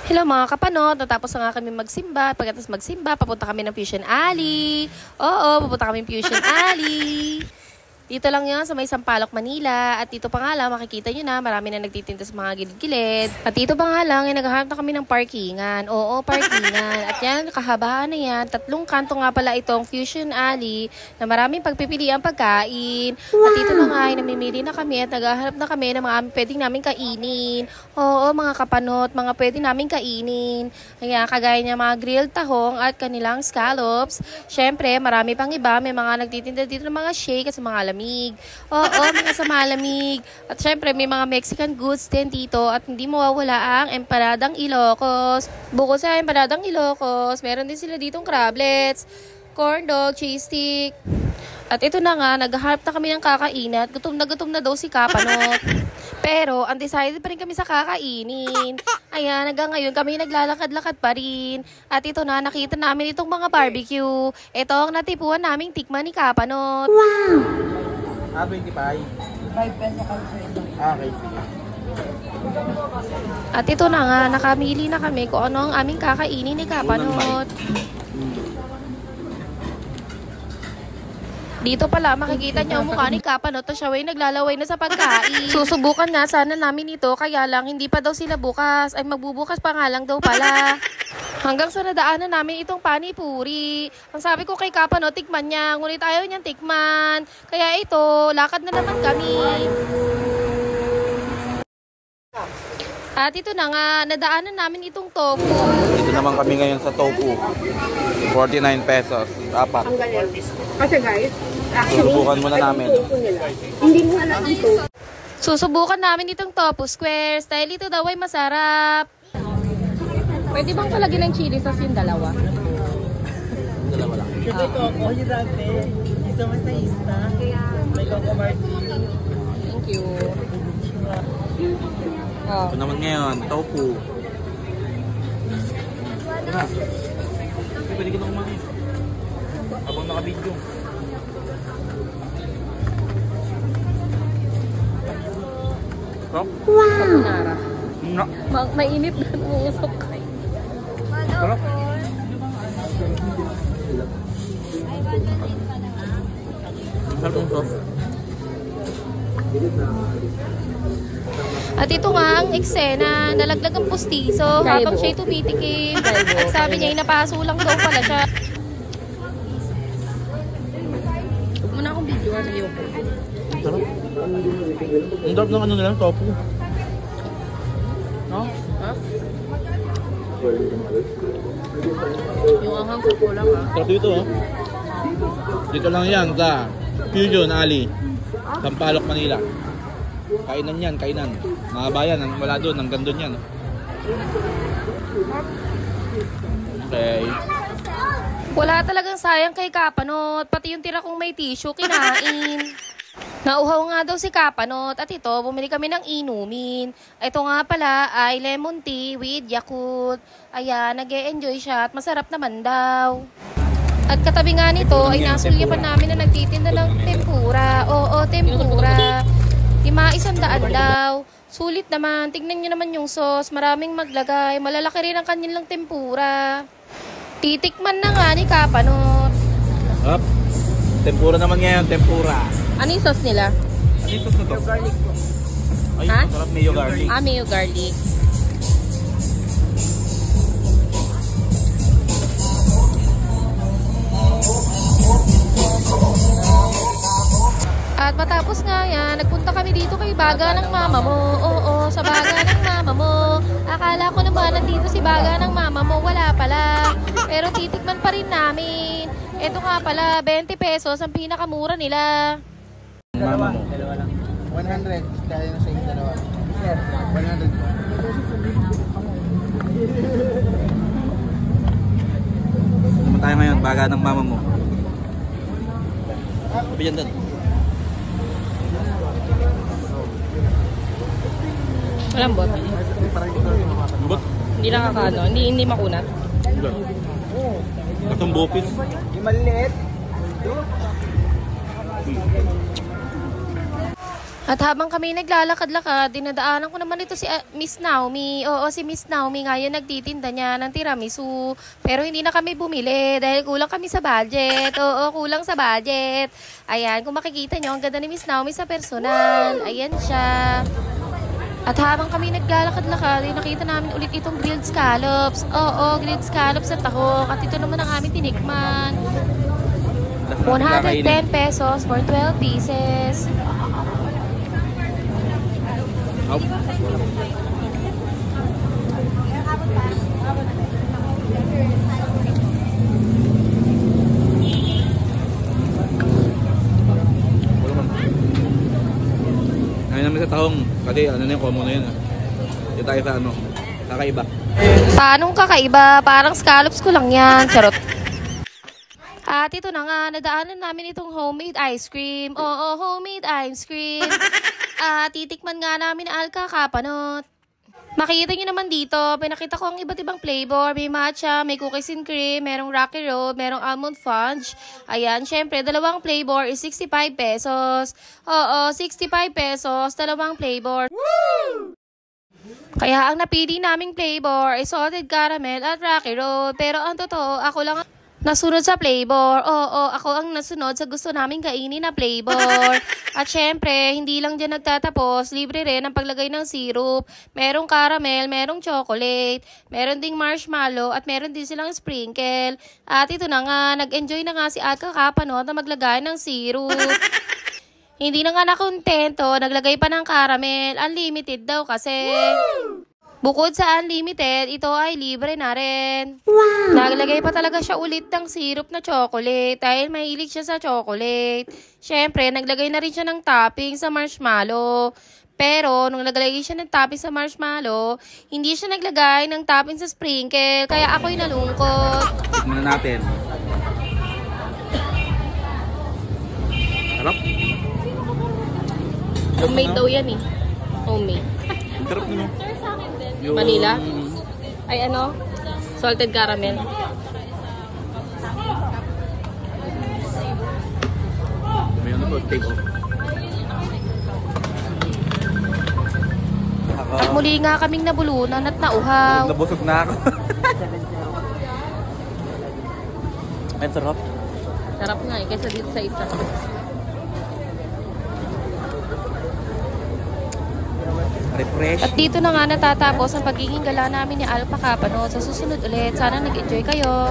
Hello mga kapanot, natapos na nga kami magsimba. Pagkatapos magsimba, papunta kami ng Fusion Alley. Oo, papunta kami ng Fusion Alley. Dito lang yan sa may Sampaloc, Manila. At dito pa nga lang, makikita nyo na, marami na nagtitinda sa mga gilid-gilid. At dito pa nga lang, naghahanap na kami ng parkingan. Oo, parkingan. At yan, kahabaan na yan. 3 kanto nga pala itong Fusion Alley na maraming pagpipilian pagkain. At dito na nga, namimili na kami at naghahanap na kami ng mga pwedeng namin kainin. Oo, mga kapanot, mga pwedeng namin kainin. Kaya kagaya niya mga grilled tahong at kanilang scallops. Syempre, marami pang iba. May mga nagtitinda dito ng mga shake at sa mga lamig. Oo, mga sa malamig. At syempre, may mga Mexican goods din dito at hindi mawawala ang Empanadang Ilocos. Bukod sa Empanadang Ilocos, meron din sila ditong crablets, corn dog, cheese stick. At ito na nga, naghahanap na kami ng kakain at gutom na daw si Kapanot. Pero, undecided pa rin kami sa kakainin. Ayan, hanggang ngayon kami naglalakad-lakad pa rin. At ito na, nakita namin itong mga barbecue. Ito ang natipuan naming tikman ni Kapanot. Wow! 25. 5 pesos kasi. Okay, sige. At ito na nga, nakamili na kami kung ano ang aming kakainin ni Kapanot. Dito pala, makikita niyo ang mukha ni Kapanot na siya ay naglalaway na sa pagkain. Susubukan nga sana namin ito, kaya lang hindi pa daw sila bukas. Ay magbubukas pa nga lang daw pala. Hanggang sa nadaanan namin itong panipuri. Ang sabi ko kay Kapanot, tikman niya. Ngunit ayaw niyang tikman. Kaya ito, lakad na naman kami. At ito na nga, nadaanan namin itong tofu. Dito naman kami ngayon sa tofu. 49 pesos. Apat. Ang galing. Kasi guys, actually, Susubukan muna namin. hindi mo alam ito. Susubukan namin itong tofu squares dahil ito daw ay masarap. Pwede bang palagyan ng chili sauce yung dalawa? Dalawa lang. Siyempre ito ako, yung dati, isa mas na-ista. May Coco Martin. Thank you. Oh. Ito naman ngayon, tofu. Tara. Pwede ka na kumain. Habang naka-video. Sarap? Carbonara. No. Mainit na nangusok. Sarap? Sarap yung sauce. At ito nga ang eksena, nalaglag ang pustiso habang siya'y tumitikim. At sabi niya, napaso lang daw pala siya. Huwag mo na akong video sa iyo. Sarap. Ang sarap ng ano nila, tofu. No? Ha? Yung anghang ko lang ha. Sarap dito oh. Dito lang yan sa Fusion Alley, Sampaloc, Manila. Kainan yan, kainan. Mga bayan, wala doon, hanggang doon yan. Okay. Wala talagang sayang kay Kapanot. Pati yung tira kong may tissue, kinain. Nauhaw nga daw si Kapanot at ito, bumili kami ng inumin. Ito nga pala ay lemon tea with Yakult. Ayan, nag-e-enjoy siya at masarap naman daw. At katabi nga nito ay nasulyapan namin na nagtitinda ng tempura. Oo, tempura. 500 daw. Sulit naman. Tignan nyo naman yung sauce. Maraming maglagay. Malalaki rin ang kanilang tempura. Titikman na nga ni Kapanot. Up. Tempura naman ngayon, tempura. Ano yung sauce nila? Ano yung sauce na to? Garlic po. Ay, Ha? sarap, mayo garlic. Mayo garlic. At matapos nga yan, nagpunta kami dito kay Baga ng Mama Mo. Oo, sa Baga ng Mama Mo. Akala ko naman nandito si Baga ng Mama Mo. Wala pala. Pero titikman pa rin namin. Ito nga pala, 20 pesos ang pinakamura nila. Mama mo. Dalawa lang. 100. Kaya na sa inyo dalawa. Sir, 100. Naman tayo ngayon, baga ng mama mo. Sabi yan doon. Walang bot. Lubot? Hindi nakakaano, hindi makunat. Katong bopis. yung maliliit. At habang kami naglalakad-lakad, dinadaanan ko naman ito si Miss Naomi. Oo, si Miss Naomi ngayon nagtitinda niya ng tiramisu. Pero hindi na kami bumili dahil kulang kami sa budget. Oo, kulang sa budget. Ayan, kung makikita nyo, ang ganda ni Miss Naomi sa personal. Ayan siya. At habang kami naglalakad-lakad, nakita namin ulit itong grilled scallops. Oo, grilled scallops at tahok. At ito naman ang aming tinikman. 110 pesos for 12 pieces. Up. Ngayon namin sa tahong, kasi ano na yung common na yun. Yung tayo sa ano, kakaiba. Paanong kakaiba? Parang scallops ko lang yan. Charot. At ito na nga, nadaanan namin itong homemade ice cream. Oo, homemade ice cream. Titikman nga namin na alkakapanot. Makikita nyo naman dito, pinakita ko ang iba't ibang flavor. May matcha, may cookies and cream, merong rocky road, merong almond fudge. Ayan, syempre, dalawang flavor is 65 pesos. Oo, 65 pesos, dalawang flavor. Woo! Kaya ang napili naming flavor is salted caramel at rocky road. Pero ang totoo, ako lang nasunod sa flavor. Oo, ako ang nasunod sa gusto namin kainin na flavor. At syempre, hindi lang dyan nagtatapos. Libre rin ang paglagay ng syrup. Merong caramel, merong chocolate, meron ding marshmallow, at meron din silang sprinkle. At ito na nga, nag-enjoy na nga si Alka Kapanot na maglagay ng syrup. Hindi na nga nakontento, naglagay pa ng caramel. Unlimited daw kasi. Bukod sa unlimited, ito ay libre na rin. Wow! Naglagay pa talaga siya ulit ng syrup na chocolate dahil mahilig siya sa chocolate. Siyempre, naglagay na rin siya ng topping sa marshmallow. Pero, nung naglagay siya ng topping sa marshmallow, hindi siya naglagay ng topping sa sprinkle. Kaya ako'y nalungkot. Tignan na natin. Sarap. Homemade daw yan eh. Homemade. Ang sarap nyo. Yung... Manila? Ay ano? Salted caramel. May ano po, take off. At muli nga kaming nabulunan at nauhaw. Nabusog na ako. Ang sarap. Sarap nga eh, kaysa dito sa isa. Refresh. At dito na nga natatapos ang pagiging gala namin ni Alpa Kapanot. Sa susunod ulit, sana nag-enjoy kayo.